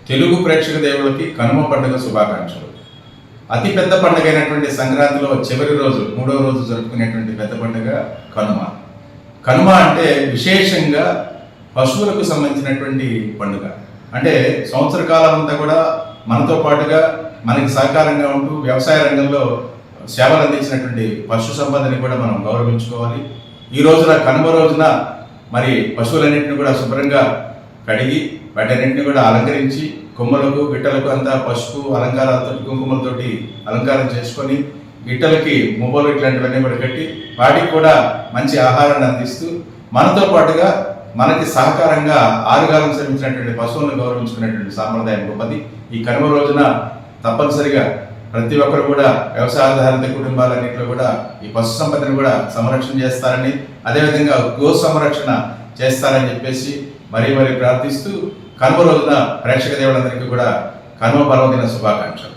తెలుగు ప్రేక్షక దేవులకి కనుమ పండుగ శుభాకాంక్షలు. అతి పెద్ద పండుగ అయినటువంటి సంక్రాంతిలో చివరి రోజు, మూడవ రోజు జరుపుకునేటువంటి పెద్ద పండుగ కనుమ. కనుమ అంటే విశేషంగా పశువులకు సంబంధించినటువంటి పండుగ. అంటే సంవత్సర కాలం అంతా కూడా మనతో పాటుగా మనకి సహకారంగా ఉంటూ వ్యవసాయ రంగంలో సేవలు అందించినటువంటి పశు సంపదని కూడా మనం గౌరవించుకోవాలి. ఈ రోజున కనుమ రోజున మరి పశువులన్నింటినీ కూడా శుభ్రంగా కడిగి వాటన్నింటినీ కూడా అలంకరించి కొమ్మలకు గిట్టలకు అంతా పసుపు అలంకారాలతో కుంకుమలతోటి అలంకారం చేసుకొని గిట్టలకి మువ్వలు ఇట్లాంటివన్నీ కూడా కట్టి వాటికి కూడా మంచి ఆహారాన్ని అందిస్తూ మనతో పాటుగా మనకి సహకారంగా ఆరుగాలం శ్రమించినటువంటి పశువులను గౌరవించుకునేటువంటి సాంప్రదాయం గొప్పది. ఈ కనుమ రోజున తప్పనిసరిగా ప్రతి ఒక్కరు కూడా వ్యవసాయ ఆధారిత కుటుంబాలన్నింటిలో కూడా ఈ పశు సంపదను కూడా సంరక్షణ చేస్తారని, అదేవిధంగా గో సంరక్షణ చేస్తారని చెప్పేసి మరీ ప్రార్థిస్తూ కనుమ రోజున ప్రేక్షక దేవులందరికీ కూడా కనుమ పర్వదిన శుభాకాంక్షలు.